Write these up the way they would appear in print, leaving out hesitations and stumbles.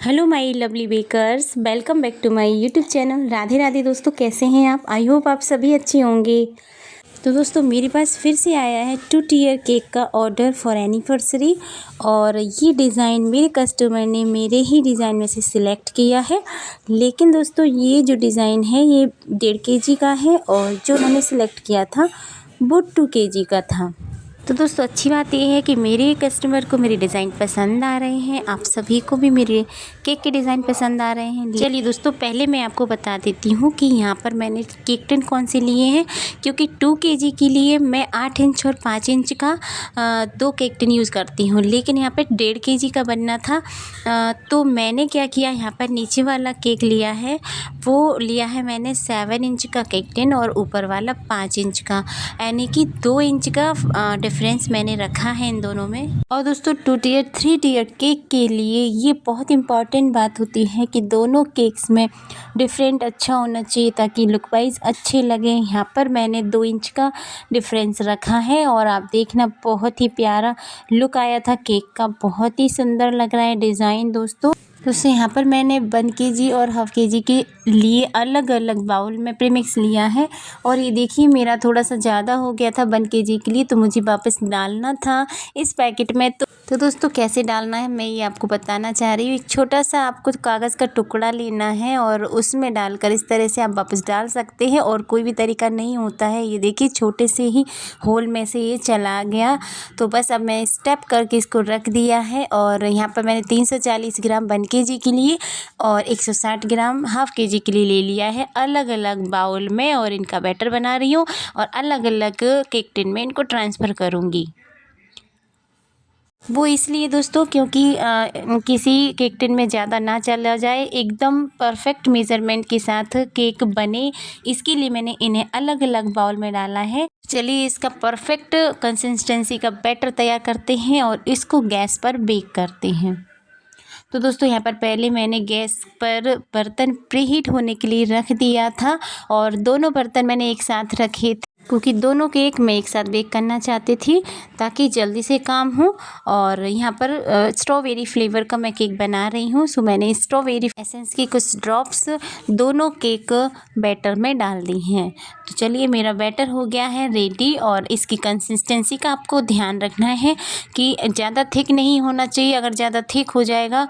Hello my lovely bakers, welcome back to my YouTube channel. Radhe Radhe दोस्तों, कैसे हैं आप? आई होप आप सभी अच्छे होंगे। तो दोस्तों, मेरे पास फिर से आया है 2 टियर केक का ऑर्डर फॉर एनिवर्सरी। और ये डिज़ाइन मेरे कस्टमर ने मेरे ही डिज़ाइन में से सिलेक्ट किया है। लेकिन दोस्तों, ये जो डिज़ाइन है ये 1.5 kg का है और जो उन्होंने सिलेक्ट किया था वो 2 kg का था। तो दोस्तों, अच्छी बात यह है कि मेरे कस्टमर को मेरे डिज़ाइन पसंद आ रहे हैं, आप सभी को भी मेरे केक के डिज़ाइन पसंद आ रहे हैं। चलिए दोस्तों, पहले मैं आपको बता देती हूँ कि यहाँ पर मैंने केक टिन कौन से लिए हैं, क्योंकि 2 kg के लिए मैं 8 इंच और 5 इंच का 2 केक टिन यूज़ करती हूँ। लेकिन यहाँ पर 1.5 kg का बनना था, तो मैंने क्या किया, यहाँ पर नीचे वाला केक लिया है, वो लिया है मैंने 7 इंच का केक टिन और ऊपर वाला 5 इंच का, यानी कि 2 इंच का डिफरेंस मैंने रखा है इन दोनों में। और दोस्तों, 2 टियर 3 टियर केक के लिए ये बहुत इंपॉर्टेंट बात होती है कि दोनों केक्स में डिफरेंट अच्छा होना चाहिए ताकि लुक वाइज अच्छे लगे। यहाँ पर मैंने 2 इंच का डिफरेंस रखा है और आप देखना, बहुत ही प्यारा लुक आया था केक का, बहुत ही सुंदर लग रहा है डिज़ाइन दोस्तों। दोस्तों, यहाँ पर मैंने 1 kg और हाफ kg के लिए अलग अलग बाउल में प्रीमिक्स लिया है। और ये देखिए, मेरा थोड़ा सा ज़्यादा हो गया था 1 kg के लिए, तो मुझे वापस डालना था इस पैकेट में। तो दोस्तों, कैसे डालना है मैं ये आपको बताना चाह रही हूँ। एक छोटा सा आपको कागज़ का टुकड़ा लेना है और उसमें डालकर इस तरह से आप वापस डाल सकते हैं, और कोई भी तरीका नहीं होता है। ये देखिए, छोटे से ही होल में से ये चला गया। तो बस अब मैं स्टेप करके इसको रख दिया है। और यहाँ पर मैंने 340 ग्राम 1 kg के लिए और 160 ग्राम हाफ kg के लिए ले लिया है अलग अलग बाउल में, और इनका बैटर बना रही हूँ और अलग अलग केक टिन में इनको ट्रांसफ़र करूँगी। वो इसलिए दोस्तों, क्योंकि किसी केक टिन में ज़्यादा ना चला जाए, एकदम परफेक्ट मेज़रमेंट के साथ केक बने, इसके लिए मैंने इन्हें अलग अलग बाउल में डाला है। चलिए, इसका परफेक्ट कंसिस्टेंसी का बैटर तैयार करते हैं और इसको गैस पर बेक करते हैं। तो दोस्तों, यहाँ पर पहले मैंने गैस पर बर्तन प्रीहीट होने के लिए रख दिया था, और दोनों बर्तन मैंने एक साथ रखे थे क्योंकि दोनों केक मैं एक साथ बेक करना चाहती थी ताकि जल्दी से काम हो। और यहाँ पर स्ट्रॉबेरी फ्लेवर का मैं केक बना रही हूँ, सो मैंने स्ट्रॉबेरी एसेंस की कुछ ड्रॉप्स दोनों केक बैटर में डाल दी हैं। तो चलिए, मेरा बैटर हो गया है रेडी, और इसकी कंसिस्टेंसी का आपको ध्यान रखना है कि ज़्यादा थिक नहीं होना चाहिए। अगर ज़्यादा थिक हो जाएगा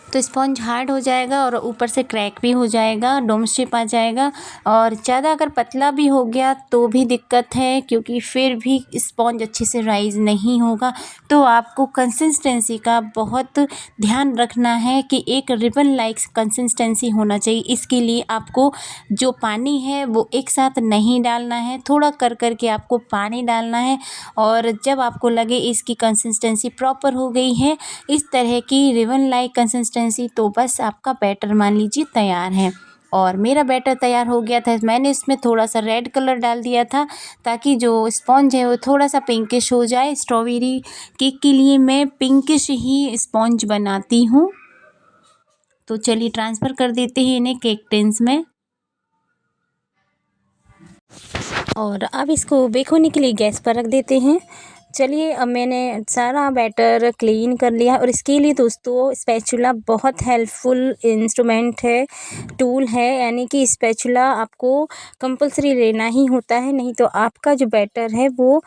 तो स्पॉन्ज हार्ड हो जाएगा और ऊपर से क्रैक भी हो जाएगा, डोम शेप आ जाएगा। और ज़्यादा अगर पतला भी हो गया तो भी दिक्कत है, क्योंकि फिर भी स्पॉन्ज अच्छे से राइज नहीं होगा। तो आपको कंसिस्टेंसी का बहुत ध्यान रखना है कि एक रिबन लाइक कंसिस्टेंसी होना चाहिए। इसके लिए आपको जो पानी है वो एक साथ नहीं डालना है, थोड़ा कर कर के आपको पानी डालना है। और जब आपको लगे इसकी कंसिस्टेंसी प्रॉपर हो गई है, इस तरह की रिबन लाइक कंसिस्टेंसी, तो बस आपका बैटर मान लीजिए तैयार है। और मेरा बैटर तैयार हो गया था। मैंने इसमें थोड़ा सा रेड कलर डाल दिया था ताकि जो स्पॉन्ज है वो थोड़ा सा पिंकिश हो जाए। स्ट्रॉबेरी केक के लिए मैं पिंकिश ही स्पॉन्ज बनाती हूँ। तो चलिए, ट्रांसफ़र कर देते हैं इन्हें केक टिन्स में। और अब इसको बेक होने के लिए गैस पर रख देते हैं। चलिए, अब मैंने सारा बैटर क्लीन कर लिया है, और इसके लिए दोस्तों स्पैचुला बहुत हेल्पफुल इंस्ट्रूमेंट है, टूल है। यानी कि स्पैचुला आपको कंपल्सरी लेना ही होता है, नहीं तो आपका जो बैटर है वो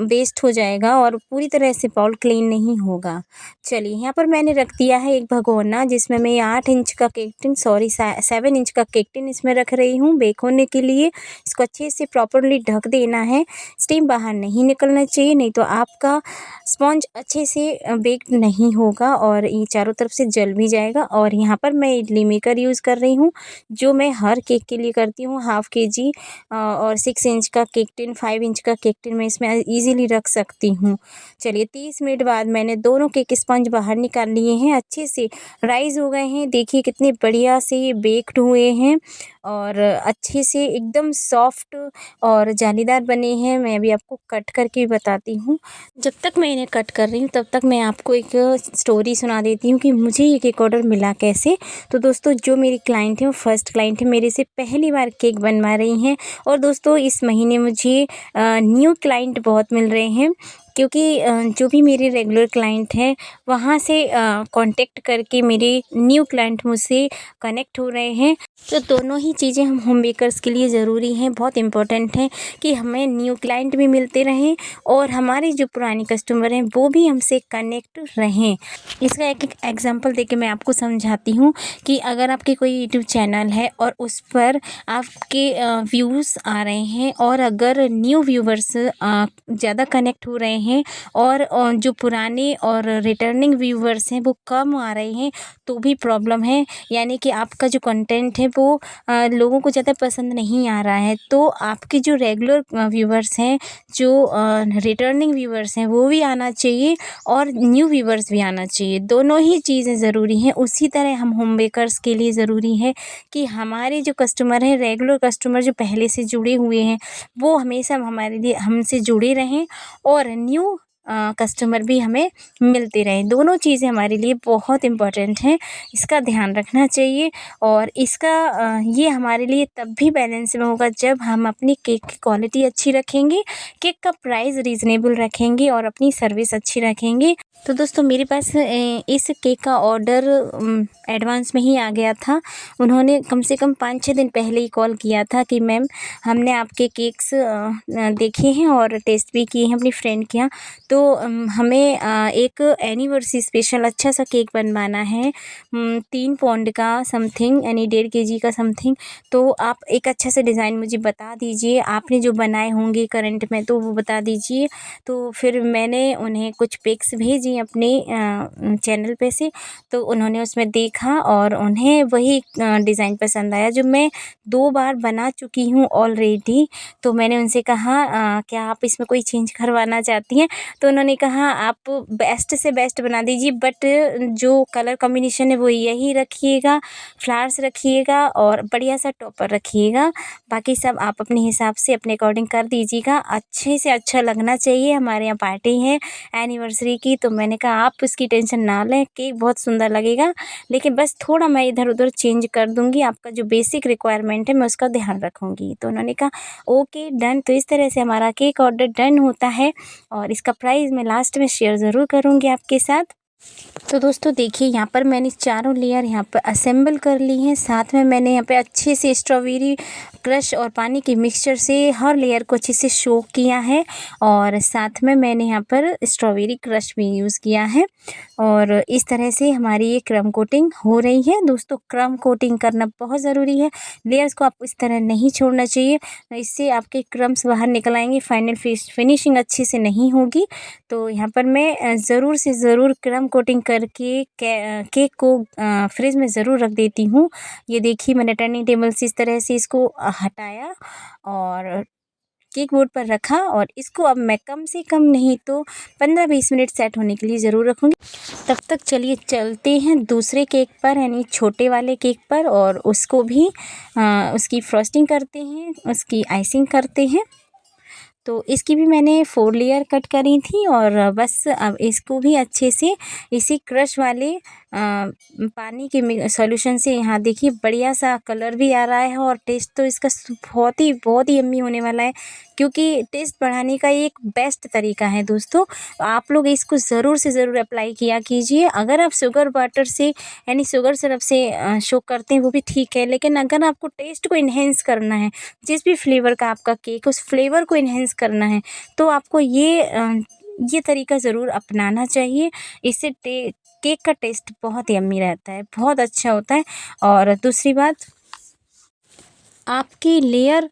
वेस्ट हो जाएगा और पूरी तरह से बाउल क्लीन नहीं होगा। चलिए, यहाँ पर मैंने रख दिया है एक भगोना, जिसमें मैं 8 इंच का केक टिन 7 इंच का केक टिन इसमें रख रही हूँ बेक होने के लिए। इसको अच्छे से प्रॉपरली ढक देना है, स्टीम बाहर नहीं निकलना चाहिए, नहीं तो आपका स्पॉन्ज अच्छे से बेक नहीं होगा और ये चारों तरफ से जल भी जाएगा। और यहाँ पर मैं इडली मेकर यूज़ कर रही हूँ, जो मैं हर केक के लिए करती हूँ। हाफ kg और 6 इंच का केक टिन, 5 इंच का केक टिन मैं इसमें ईजिली रख सकती हूँ। चलिए, 30 मिनट बाद मैंने दोनों केक स्पंज बाहर निकाल लिए हैं, अच्छे से राइज़ हो गए हैं। देखिए कितने बढ़िया से ये बेक्ड हुए हैं और अच्छे से एकदम सॉफ्ट और जालीदार बने हैं। मैं अभी आपको कट करके बताती हूँ। जब तक मैं इन्हें कट कर रही हूँ तब तक मैं आपको एक स्टोरी सुना देती हूँ कि मुझे ये केक ऑर्डर मिला कैसे। तो दोस्तों, जो मेरी क्लाइंट है वो फर्स्ट क्लाइंट है, मेरे से पहली बार केक बनवा रही हैं। और दोस्तों, इस महीने मुझे न्यू क्लाइंट बहुत मिल रहे हैं, क्योंकि जो भी मेरे रेगुलर क्लाइंट हैं वहाँ से कांटेक्ट करके मेरे न्यू क्लाइंट मुझसे कनेक्ट हो रहे हैं। तो दोनों ही चीज़ें हम होम बेकर्स के लिए ज़रूरी हैं, बहुत इम्पोर्टेंट हैं कि हमें न्यू क्लाइंट भी मिलते रहें और हमारे जो पुराने कस्टमर हैं वो भी हमसे कनेक्ट रहें। इसका एक एक एग्जांपल देके मैं आपको समझाती हूँ कि अगर आपके कोई यूट्यूब चैनल है और उस पर आपके व्यूज़ आ रहे हैं और अगर न्यू व्यूवर्स ज़्यादा कनेक्ट हो रहे हैं और जो पुराने और रिटर्निंग व्यूवर्स हैं वो कम आ रहे हैं तो भी प्रॉब्लम है। यानी कि आपका जो कंटेंट है वो लोगों को ज़्यादा पसंद नहीं आ रहा है। तो आपके जो रेगुलर व्यूवर्स हैं, जो रिटर्निंग व्यूवर्स हैं वो भी आना चाहिए और न्यू व्यूवर्स भी आना चाहिए। दोनों ही चीज़ें ज़रूरी हैं। उसी तरह हम होम बेकर्स के लिए ज़रूरी है कि हमारे जो कस्टमर हैं, रेगुलर कस्टमर जो पहले से जुड़े हुए हैं वो हमेशा हमारे लिए हमसे जुड़े रहें और न्यू कस्टमर भी हमें मिलते रहें। दोनों चीज़ें हमारे लिए बहुत इम्पोर्टेंट हैं, इसका ध्यान रखना चाहिए। और इसका ये हमारे लिए तब भी बैलेंस में होगा जब हम अपनी केक की क्वालिटी अच्छी रखेंगे, केक का प्राइस रीज़नेबल रखेंगे और अपनी सर्विस अच्छी रखेंगे। तो दोस्तों मेरे पास इस केक का ऑर्डर एडवांस में ही आ गया था। उन्होंने कम से कम 5-6 दिन पहले ही कॉल किया था कि मैम हमने आपके केक्स देखे हैं और टेस्ट भी किए हैं अपनी फ्रेंड के यहाँ। तो हमें एक एनिवर्सरी स्पेशल अच्छा सा केक बनवाना है, 3 पाउंड का समथिंग यानी 1.5 केजी का समथिंग। तो आप एक अच्छा सा डिज़ाइन मुझे बता दीजिए, आपने जो बनाए होंगे करंट में तो वो बता दीजिए। तो फिर मैंने उन्हें कुछ पिक्स भेजी अपने चैनल पे से, तो उन्होंने उसमें देखा और उन्हें वही डिज़ाइन पसंद आया जो मैं 2 बार बना चुकी हूँ ऑलरेडी। तो मैंने उनसे कहा क्या आप इसमें कोई चेंज करवाना चाहती हैं? तो उन्होंने कहा आप बेस्ट से बेस्ट बना दीजिए बट जो कलर कॉम्बिनेशन है वो यही रखिएगा, फ्लावर्स रखिएगा और बढ़िया सा टॉपर रखिएगा। बाकी सब आप अपने हिसाब से अपने अकॉर्डिंग कर दीजिएगा। अच्छे से अच्छा लगना चाहिए, हमारे यहाँ पार्टी है एनिवर्सरी की। तो मैंने कहा आप इसकी टेंशन ना लें, केक बहुत सुंदर लगेगा, लेकिन बस थोड़ा मैं इधर उधर चेंज कर दूँगी, आपका जो बेसिक रिक्वायरमेंट है मैं उसका ध्यान रखूँगी। तो उन्होंने कहा ओके डन। तो इस तरह से हमारा केक ऑर्डर डन होता है और इसका प्राइस मैं लास्ट में शेयर ज़रूर करूँगी आपके साथ। तो दोस्तों देखिए यहाँ पर मैंने चारों लेयर यहाँ पर असेंबल कर ली हैं। साथ में मैंने यहाँ पे अच्छे से स्ट्रॉबेरी क्रश और पानी के मिक्सचर से हर लेयर को अच्छे से सोक किया है और साथ में मैंने यहाँ पर स्ट्रॉबेरी क्रश भी यूज़ किया है। और इस तरह से हमारी ये क्रम कोटिंग हो रही है। दोस्तों क्रम कोटिंग करना बहुत ज़रूरी है, लेयर्स को आप इस तरह नहीं छोड़ना चाहिए, इससे आपके क्रम्स बाहर निकल आएंगे, फाइनल फिनिशिंग अच्छे से नहीं होगी। तो यहाँ पर मैं ज़रूर से ज़रूर क्रम कोटिंग करके केक को फ्रिज में ज़रूर रख देती हूँ। ये देखिए मैंने टर्निंग टेबल से इस तरह से इसको हटाया और केक बोर्ड पर रखा और इसको अब मैं कम से कम नहीं तो 15-20 मिनट सेट होने के लिए ज़रूर रखूँगी। तब तक चलिए चलते हैं दूसरे केक पर यानी छोटे वाले केक पर और उसको भी उसकी फ्रॉस्टिंग करते हैं, उसकी आइसिंग करते हैं। तो इसकी भी मैंने 4 लेयर कट करी थी और बस अब इसको भी अच्छे से इसी क्रश वाले पानी के सॉल्यूशन से यहाँ देखिए बढ़िया सा कलर भी आ रहा है और टेस्ट तो इसका बहुत ही यम्मी होने वाला है, क्योंकि टेस्ट बढ़ाने का ये एक बेस्ट तरीका है दोस्तों। आप लोग इसको ज़रूर से ज़रूर अप्लाई किया कीजिए। अगर आप शुगर वाटर से यानी शुगर सिरप से शो करते हैं वो भी ठीक है, लेकिन अगर आपको टेस्ट को इन्हेंस करना है, जिस भी फ्लेवर का आपका केक उस फ्लेवर को इन्हेंस करना है, तो आपको ये तरीका ज़रूर अपनाना चाहिए। इससे केक का टेस्ट बहुत यम्मी रहता है, बहुत अच्छा होता है। और दूसरी बात, आपकी लेयर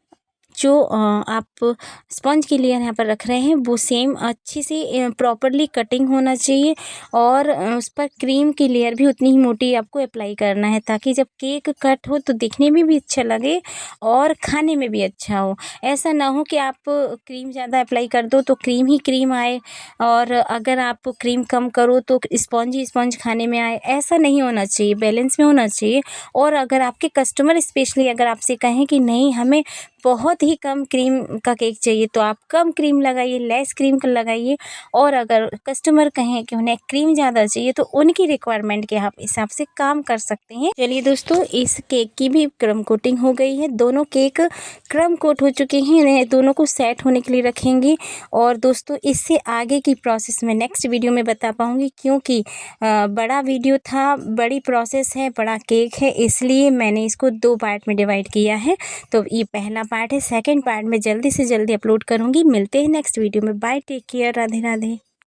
जो आप स्पंज की लेयर यहाँ पर रख रहे हैं वो सेम अच्छी से प्रॉपरली कटिंग होना चाहिए और उस पर क्रीम की लेयर भी उतनी ही मोटी आपको अप्लाई करना है, ताकि जब केक कट हो तो दिखने में भी अच्छा लगे और खाने में भी अच्छा हो। ऐसा ना हो कि आप क्रीम ज़्यादा अप्लाई कर दो तो क्रीम ही क्रीम आए और अगर आप क्रीम कम करो तो स्पंज ही स्पंज खाने में आए। ऐसा नहीं होना चाहिए, बैलेंस में होना चाहिए। और अगर आपके कस्टमर स्पेशली अगर आपसे कहें कि नहीं हमें बहुत ही कम क्रीम का केक चाहिए तो आप कम क्रीम लगाइए, लेस क्रीम का लगाइए। और अगर कस्टमर कहें कि उन्हें क्रीम ज़्यादा चाहिए तो उनकी रिक्वायरमेंट के आप हिसाब से काम कर सकते हैं। चलिए दोस्तों, इस केक की भी क्रम कोटिंग हो गई है। दोनों केक क्रम कोट हो चुके हैं। इन्हें दोनों को सेट होने के लिए रखेंगे। और दोस्तों, इससे आगे की प्रोसेस मैं नेक्स्ट वीडियो में बता पाऊँगी, क्योंकि बड़ा वीडियो था, बड़ी प्रोसेस है, बड़ा केक है, इसलिए मैंने इसको 2 पार्ट में डिवाइड किया है। तो ये पहला पार्ट है। सेकंड पार्ट में जल्दी से जल्दी अपलोड करूँगी। मिलते हैं नेक्स्ट वीडियो में। Bye, take care, Radhe Radhe.